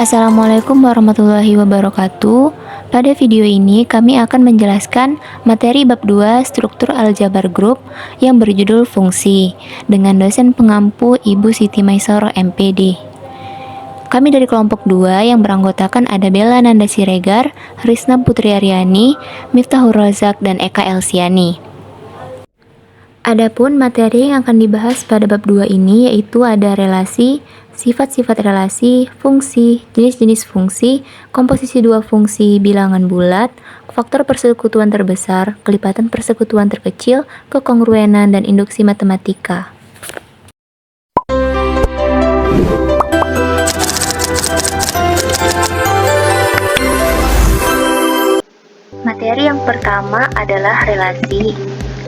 Assalamualaikum warahmatullahi wabarakatuh. Pada video ini kami akan menjelaskan materi bab 2 struktur aljabar grup yang berjudul fungsi dengan dosen pengampu Ibu Siti Maisoroh MPD. Kami dari kelompok 2 yang beranggotakan ada Bella Nanda Siregar, Risna Putri Aryani, Miftahur Razak, dan Eka Elsiani. Adapun materi yang akan dibahas pada bab 2 ini yaitu ada relasi, sifat-sifat relasi, fungsi, jenis-jenis fungsi, komposisi dua fungsi bilangan bulat, faktor persekutuan terbesar, kelipatan persekutuan terkecil, kekongruenan, dan induksi matematika. Materi yang pertama adalah relasi.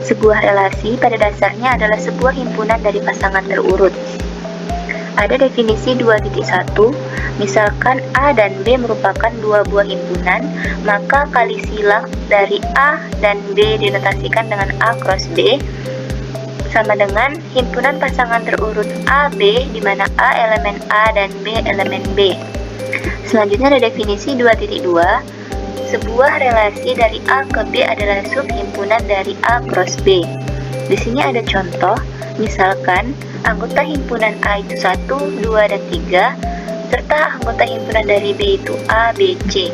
Sebuah relasi pada dasarnya adalah sebuah himpunan dari pasangan terurut. Ada definisi 2.1, misalkan A dan B merupakan dua buah himpunan, maka kali silang dari A dan B dinotasikan dengan A cross B sama dengan himpunan pasangan terurut AB di mana A elemen A dan B elemen B. Selanjutnya ada definisi 2.2, sebuah relasi dari A ke B adalah subhimpunan dari A cross B. Di sini ada contoh, misalkan anggota himpunan A itu 1, 2, dan 3, serta anggota himpunan dari B itu A, B, C.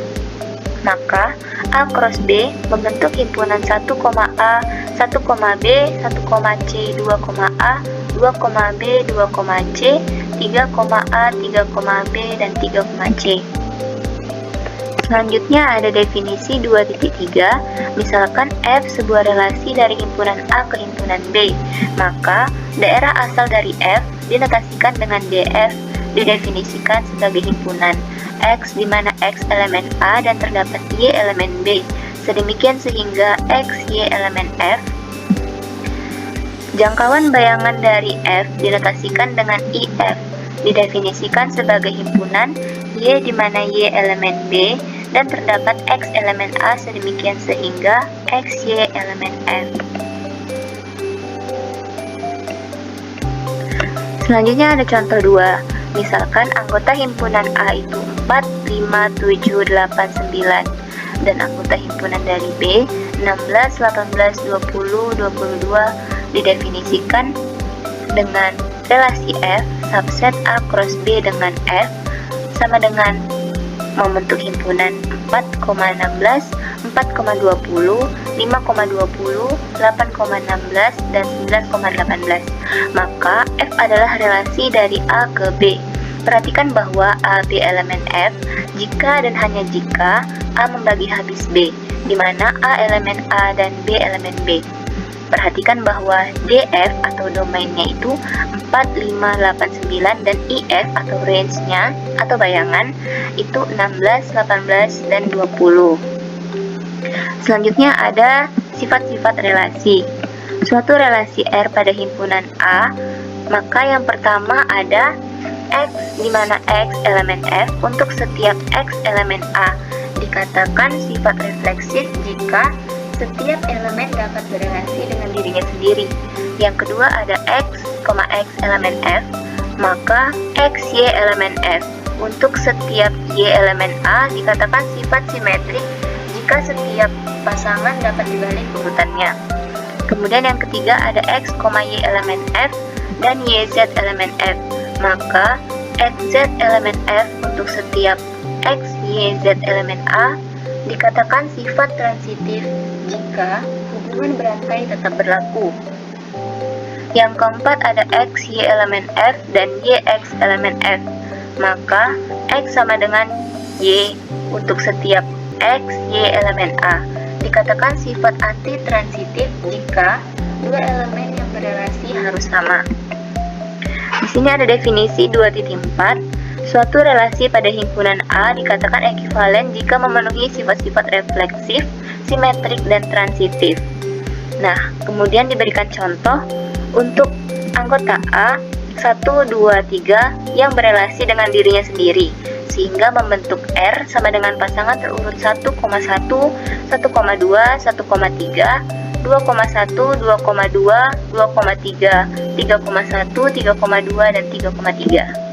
Maka A cross B membentuk himpunan 1, A, 1, B, 1, C, 2, A, 2, B, 2, C, 3, A, 3, B, dan 3, C. Selanjutnya ada definisi 2.3, misalkan F sebuah relasi dari himpunan A ke himpunan B, maka daerah asal dari F dinotasikan dengan DF, didefinisikan sebagai himpunan X di mana X elemen A dan terdapat Y elemen B, sedemikian sehingga X, Y elemen F. Jangkauan bayangan dari F dinotasikan dengan IF, didefinisikan sebagai himpunan Y di mana Y elemen B dan terdapat X elemen A, sedemikian sehingga X, Y elemen F. Selanjutnya ada contoh 2, misalkan anggota himpunan A itu 4, 5, 7, 8, 9 dan anggota himpunan dari B 16, 18, 20, 22 didefinisikan dengan relasi F subset A cross B dengan F sama dengan membentuk himpunan 4,16, 4,20, 5,20, 8,16, dan 9,18. Maka F adalah relasi dari A ke B. Perhatikan bahwa A, B elemen F jika dan hanya jika A membagi habis B, di mana A elemen A dan B elemen B. Perhatikan bahwa DF atau domainnya itu 4, 5, 8, 9 dan IF atau range-nya atau bayangan itu 16, 18, dan 20. Selanjutnya ada sifat-sifat relasi. Suatu relasi R pada himpunan A, maka yang pertama ada X di mana X elemen F untuk setiap X elemen A. Dikatakan sifat refleksif jika setiap elemen dapat berelasi dengan dirinya sendiri. Yang kedua ada X, X elemen F, maka X, Y elemen F. Untuk setiap Y elemen A dikatakan sifat simetrik jika setiap pasangan dapat dibalik urutannya. Kemudian yang ketiga ada X, Y elemen F dan YZ elemen F, maka XZ elemen F untuk setiap X, Y, Z elemen A dikatakan sifat transitif jika hubungan berantai tetap berlaku. Yang keempat ada X, Y elemen F dan YX elemen F, maka X sama dengan Y untuk setiap X, Y elemen A dikatakan sifat anti-transitif jika dua elemen yang berelasi harus sama. Di sini ada definisi 2.4. Suatu relasi pada himpunan A dikatakan ekivalen jika memenuhi sifat-sifat refleksif, simetrik, dan transitif. Nah, kemudian diberikan contoh untuk anggota A 1, 2, 3 yang berelasi dengan dirinya sendiri, sehingga membentuk R sama dengan pasangan terurut 1,1, 1,2, 1,3, 2,1, 2,2, 2,3, 3,1, 3,2, dan 3,3.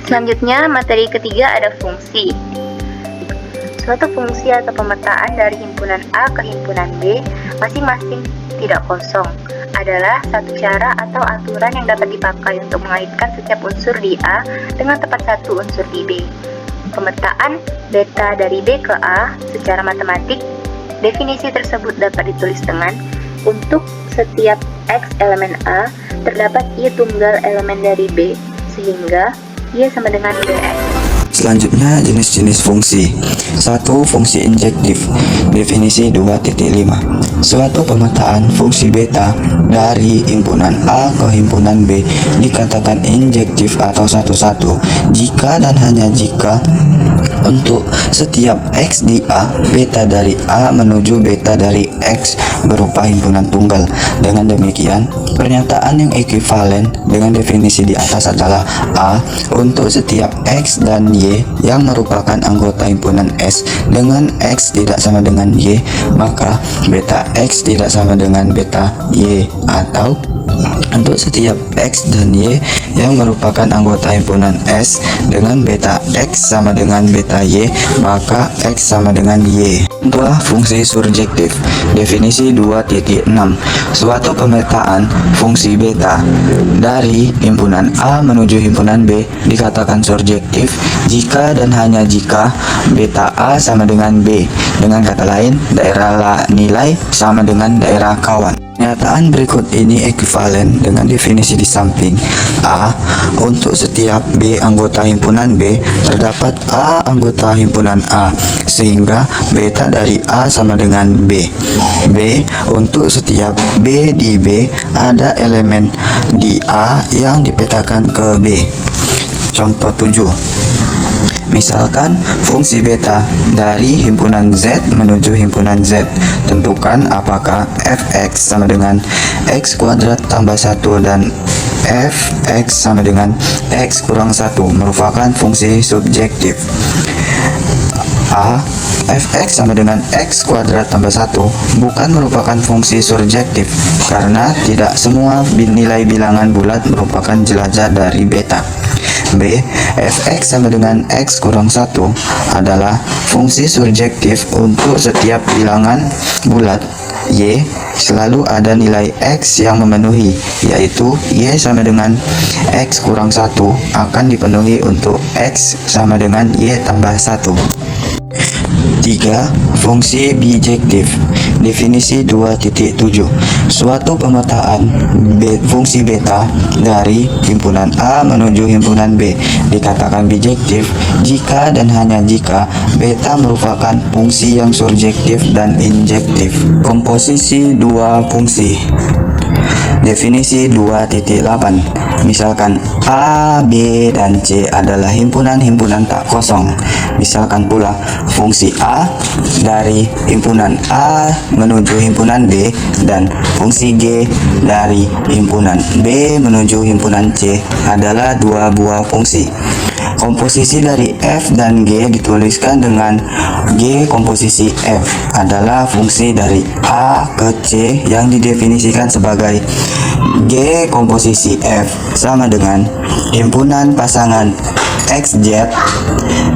Selanjutnya, materi ketiga ada fungsi. Suatu fungsi atau pemetaan dari himpunan A ke himpunan B, masing-masing tidak kosong, adalah satu cara atau aturan yang dapat dipakai untuk mengaitkan setiap unsur di A dengan tepat satu unsur di B. Pemetaan beta dari B ke A secara matematik, definisi tersebut dapat ditulis dengan untuk setiap X elemen A, terdapat Y tunggal elemen dari B, sehingga Y sama dengan BX. Selanjutnya, jenis-jenis fungsi. 1. Fungsi injektif. Definisi 2.5. Suatu pemetaan fungsi beta dari himpunan A ke himpunan B dikatakan injektif atau satu-satu jika dan hanya jika untuk setiap X di A, beta dari A menuju beta dari X berupa himpunan tunggal. Dengan demikian, pernyataan yang ekuivalen dengan definisi di atas adalah A untuk setiap X dan Y yang merupakan anggota himpunan S dengan X tidak sama dengan Y, maka beta X tidak sama dengan beta Y, atau untuk setiap X dan Y yang merupakan anggota himpunan S dengan beta X sama dengan beta Y, maka X sama dengan Y. 2. Fungsi surjektif. Definisi 2.6. Suatu pemetaan fungsi beta dari himpunan A menuju himpunan B dikatakan surjektif jika dan hanya jika beta A sama dengan B. Dengan kata lain, daerah nilai sama dengan daerah kawan. Pernyataan berikut ini ekuivalen dengan definisi di samping. A. Untuk setiap B anggota himpunan B, terdapat A anggota himpunan A, sehingga beta dari A sama dengan B. B. Untuk setiap B di B, ada elemen di A yang dipetakan ke B. Contoh 7. Misalkan fungsi beta dari himpunan Z menuju himpunan Z. Tentukan apakah fx sama dengan x kuadrat tambah 1 dan fx sama dengan x kurang 1 merupakan fungsi subjektif. A. Fx sama dengan x kuadrat tambah 1 bukan merupakan fungsi surjektif karena tidak semua nilai bilangan bulat merupakan jelajah dari beta. B. Fx sama dengan x kurang 1 adalah fungsi surjektif untuk setiap bilangan bulat Y selalu ada nilai X yang memenuhi, yaitu Y sama dengan X kurang 1 akan dipenuhi untuk X sama dengan Y tambah 1. 3. Fungsi bijektif. Definisi 2.7. Suatu pemetaan fungsi beta dari himpunan A menuju himpunan B dikatakan bijektif jika dan hanya jika beta merupakan fungsi yang surjektif dan injektif. Komposisi dua fungsi. Definisi 2.8. Misalkan A, B, dan C adalah himpunan-himpunan tak kosong. Misalkan pula fungsi A dari himpunan A menuju himpunan B dan fungsi G dari himpunan B menuju himpunan C adalah dua buah fungsi. Komposisi dari F dan G dituliskan dengan G komposisi F adalah fungsi dari A ke C yang didefinisikan sebagai G komposisi F sama dengan himpunan pasangan XZ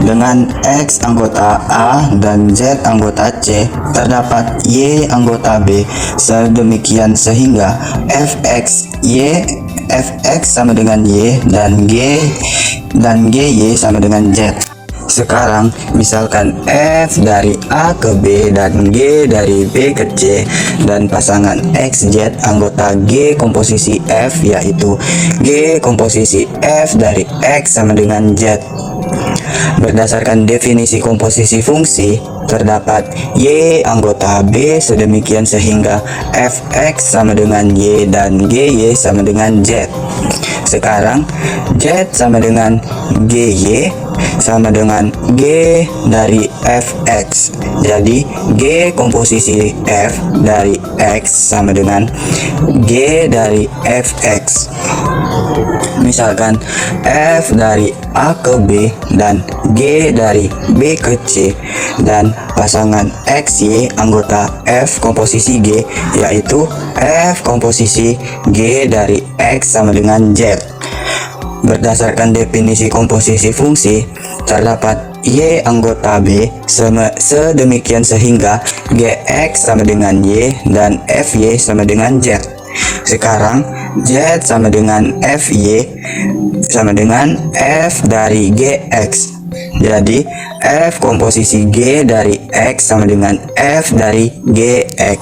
dengan X anggota A dan Z anggota C terdapat Y anggota B sedemikian sehingga Fx sama dengan Y dan GY sama dengan Z. Sekarang misalkan F dari A ke B dan G dari B ke C dan pasangan XZ anggota G komposisi F yaitu G komposisi F dari X sama dengan Z. Berdasarkan definisi komposisi fungsi, terdapat Y anggota B sedemikian sehingga Fx sama dengan Y dan GY sama dengan Z. Sekarang Z sama dengan GY sama dengan G dari Fx. Jadi G komposisi F dari X sama dengan G dari Fx. Misalkan F dari A ke B dan G dari B ke C dan pasangan XY anggota F komposisi G yaitu F komposisi G dari X sama dengan Z. Berdasarkan definisi komposisi fungsi, terdapat Y anggota B sedemikian sehingga Gx sama dengan Y dan Fy sama dengan Z. Sekarang Z sama dengan Fy sama dengan F dari Gx. Jadi F komposisi G dari X sama dengan F dari Gx.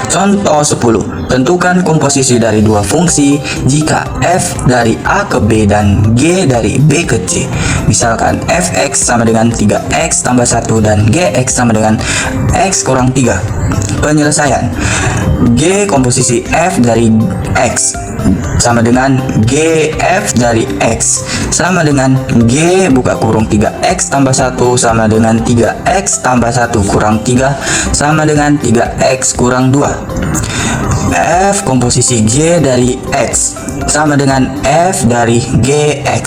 Contoh 10. Tentukan komposisi dari dua fungsi jika f dari a ke b dan g dari b ke c. Misalkan fx sama dengan 3x tambah 1 dan gx sama dengan x kurang 3. Penyelesaian. G komposisi f dari x sama dengan gf dari x sama dengan g buka kurung 3x tambah 1 sama dengan 3x tambah 1 kurang 3 sama dengan 3x kurang 2. F komposisi G dari X sama dengan F dari Gx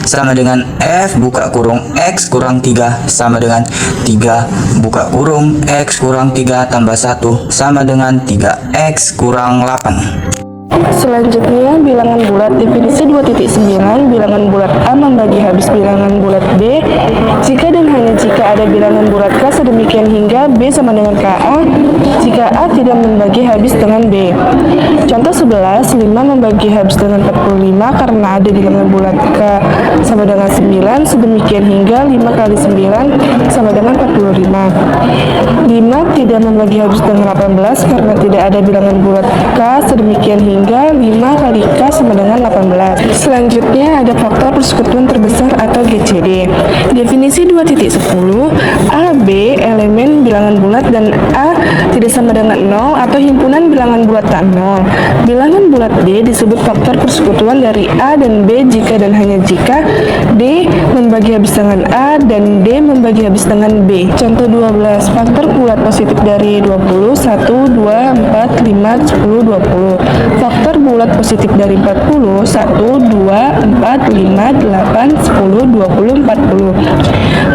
sama dengan F buka kurung X kurang 3 sama dengan 3 buka kurung X kurang 3 tambah 1 sama dengan 3X kurang 8. Selanjutnya, bilangan bulat. Definisi 2.9, bilangan bulat A membagi habis bilangan bulat B jika dan hanya jika ada bilangan bulat K sedemikian hingga B sama dengan KA jika A tidak membagi habis dengan B. Contoh 11, 5 membagi habis dengan 45 karena ada bilangan bulat K sama dengan 9 sedemikian hingga 5 kali 9 sama dengan 45. 5 tidak membagi habis dengan 18 karena tidak ada bilangan bulat K sedemikian hingga 5 kali K sama dengan 18. Selanjutnya ada faktor persekutuan terbesar atau GCD. Definisi 2.10, A, B elemen bilangan bulat dan A tidak sama dengan 0 atau himpunan bilangan bulat tak 0. Bilangan bulat D disebut faktor persekutuan dari A dan B jika dan hanya jika D membagi habis dengan A dan D membagi habis dengan B. Contoh 12, faktor bulat positif dari 20, 1, 2, 4, 5, 10, 20. Faktor bulat positif dari 40, 1, 2, 4, 5, 8, 10, 20, 40.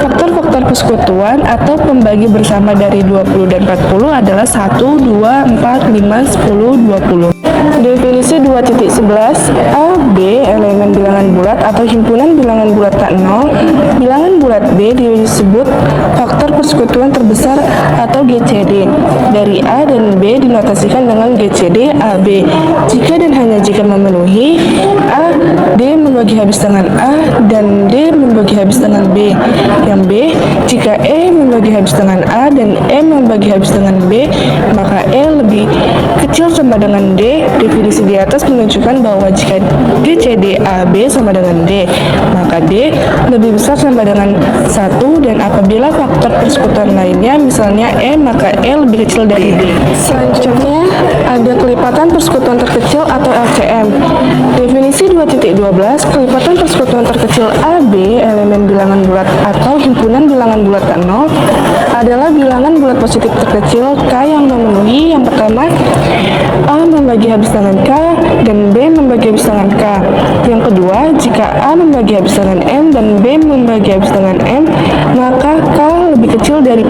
Faktor-faktor persekutuan atau pembagi bersama dari 20 dan 40 adalah 1, 2, 4, 5, 10, 20. Definisi 2.11, A, B elemen bilangan bulat atau himpunan bilangan bulat tak 0. Bilangan bulat B disebut faktor persekutuan terbesar atau GCD. Dari A dan B dinotasikan dengan GCD AB. Jika dan hanya jika memenuhi A, D membagi habis dengan A dan D membagi habis dengan B. Yang B, jika E membagi habis dengan A dan E membagi habis dengan B, maka E lebih kecil sama dengan D. Definisi di atas menunjukkan bahwa jika GCD AB sama dengan D, maka D lebih besar sama dengan 1, dan apabila faktor persekutuan lainnya misalnya E, maka E lebih kecil dari D. Selanjutnya ada kelipatan persekutuan terkecil atau LCM. Definisi 2.12, kelipatan persekutuan terkecil AB elemen bilangan bulat atau himpunan bilangan bulat tak 0 adalah bilangan bulat positif terkecil K yang memenuhi yang pertama A membagi habis dengan K dan B membagi habis dengan K. Yang kedua, jika A membagi habis dengan M dan B membagi habis dengan M, maka K lebih kecil dari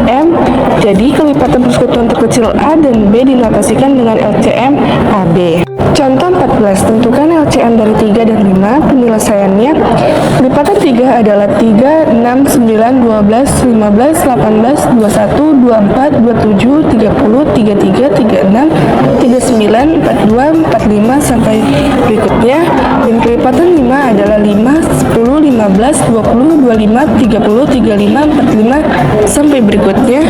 M. Jadi kelipatan persekutuan terkecil A dan B dinotasikan dengan LCM AB. Contoh 14, tentukan LCM dari 3 dan 5. Penyelesaiannya, kelipatan 3 adalah 3, 6, 9, 12, 15, 18, 21, 24, 27, 30, 33, 36, 39, 42, 45 sampai berikutnya. Dan kelipatan 5 adalah 5, 10, 15, 20, 25, 30, 35, 45 sampai berikutnya.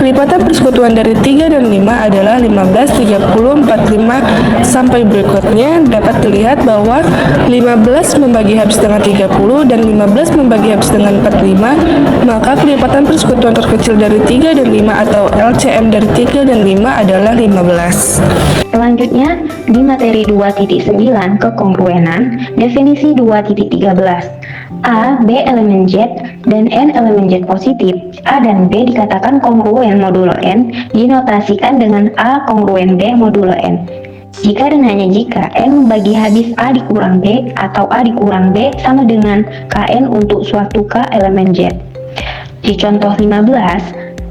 Kelipatan persekutuan dari 3 dan 5 adalah 15, 30, 45 sampai berikutnya. Dapat dilihat bahwa 15 membagi habis dengan 30 dan 15 membagi habis dengan 45, maka kelipatan persekutuan terkecil dari 3 dan 5 atau LCM dari 3 dan 5 adalah 15. Selanjutnya, di materi 2.9 kekongruenan, definisi 2.13. A, B elemen Z, dan N elemen Z positif. A dan B dikatakan kongruen modulo N, dinotasikan dengan A kongruen B modulo N. Jika dan hanya jika N membagi habis A dikurang B atau A dikurang B sama dengan Kn untuk suatu K elemen Z. Di contoh 15,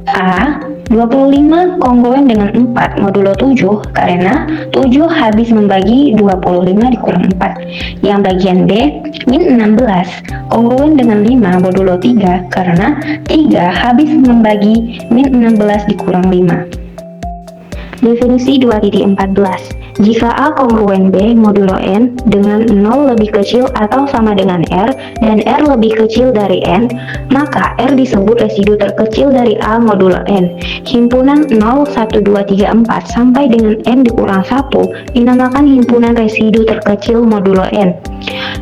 A 25 kongruen dengan 4 modulo 7 karena 7 habis membagi 25 dikurang 4. Yang bagian B, min 16 kongruen dengan 5 modulo 3 karena 3 habis membagi min 16 dikurang 5. Definisi 2.14. Jika A kongruen B modulo N dengan 0 lebih kecil atau sama dengan R dan R lebih kecil dari N, maka R disebut residu terkecil dari A modulo N. Himpunan 0, 1, 2, 3, 4 sampai dengan N dikurang 1 dinamakan himpunan residu terkecil modulo N.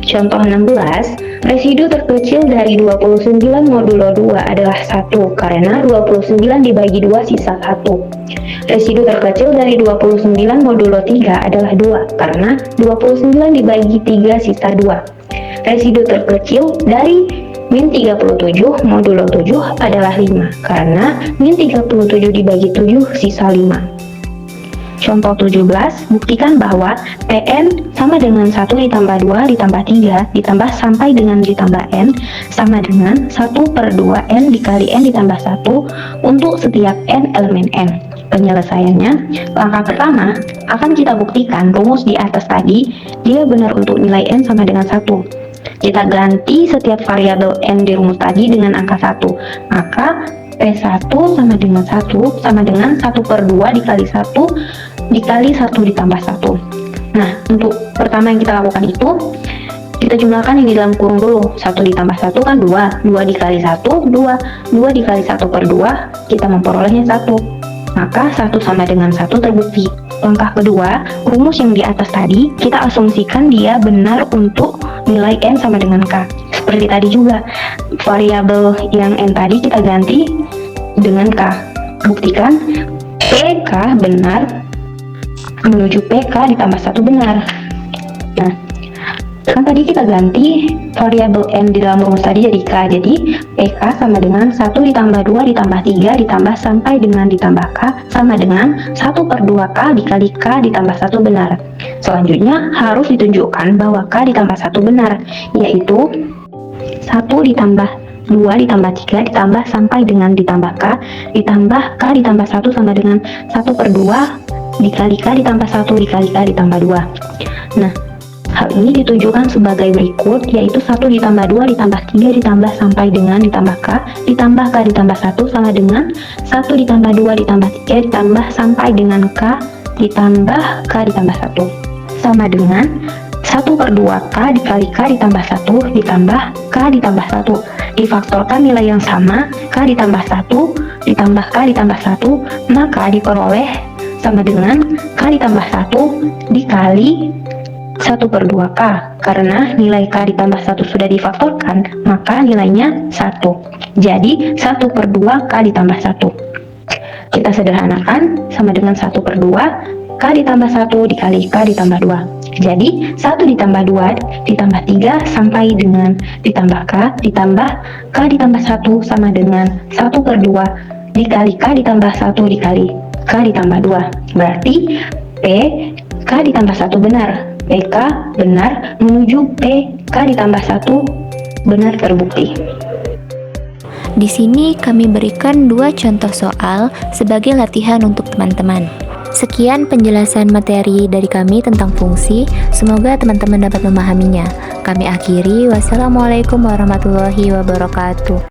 Contoh 16, residu terkecil dari 29 modulo 2 adalah 1 karena 29 dibagi 2 sisa 1. Residu terkecil dari 29 modulo 3 adalah 2 karena 29 dibagi 3 sisa 2. Residu terkecil dari min 37 modulo 7 adalah 5 karena min 37 dibagi 7 sisa 5. Contoh 17, buktikan bahwa Pn sama dengan 1 ditambah 2 ditambah 3 ditambah sampai dengan ditambah N sama dengan 1/2 N dikali N ditambah 1 untuk setiap N elemen N. Penyelesaiannya, langkah pertama akan kita buktikan rumus di atas tadi dia benar untuk nilai N sama dengan 1. Kita ganti setiap variabel N di rumus tadi dengan angka 1, maka P1 sama dengan 1 sama dengan 1/2 dikali 1 dikali 1 ditambah 1. Nah, untuk pertama yang kita lakukan itu kita jumlahkan yang di dalam kurung dulu. 1 ditambah 1 kan 2, 2 dikali 1 2, 2 dikali 1/2 kita memperolehnya 1, maka 1 sama dengan 1 terbukti. Langkah kedua, rumus yang di atas tadi kita asumsikan dia benar untuk nilai N sama dengan K. Seperti tadi juga, variabel yang N tadi kita ganti dengan K. Buktikan PK benar menuju PK ditambah 1 benar. Nah, kan tadi kita ganti variabel N di dalam rumus tadi jadi K, jadi PK sama dengan 1 ditambah 2 ditambah 3 ditambah sampai dengan ditambah K sama dengan 1/2 K dikali K ditambah 1 benar. Selanjutnya harus ditunjukkan bahwa K ditambah 1 benar, yaitu 1 ditambah 2 ditambah 3 ditambah sampai dengan ditambah K ditambah K ditambah 1 sama dengan 1/2 dikali K ditambah 1 dikali K ditambah 2. Nah, hal ini ditunjukkan sebagai berikut, yaitu 1 ditambah 2 ditambah 3 ditambah sampai dengan ditambah K ditambah 1 sama dengan 1 ditambah 2 ditambah 3 ditambah sampai dengan K ditambah K ditambah 1 sama dengan 1/2 K dikali K ditambah 1 ditambah K ditambah 1. Difaktorkan nilai yang sama, K ditambah 1 ditambah K ditambah 1, maka diperoleh sama dengan K ditambah 1 dikali 1/2 K. Karena nilai K ditambah 1 sudah difaktorkan, maka nilainya 1. Jadi 1/2 K ditambah 1. Kita sederhanakan sama dengan 1/2 K ditambah 1 dikali K ditambah 2. Jadi 1 ditambah 2 ditambah 3 sampai dengan ditambah K ditambah K ditambah 1 sama dengan 1/2 dikali K ditambah 1 dikali K ditambah 2. Berarti P K ditambah 1 benar, PK benar menuju P K ditambah 1 benar terbukti. Di sini kami berikan 2 contoh soal sebagai latihan untuk teman-teman. Sekian penjelasan materi dari kami tentang fungsi, semoga teman-teman dapat memahaminya. Kami akhiri, wassalamualaikum warahmatullahi wabarakatuh.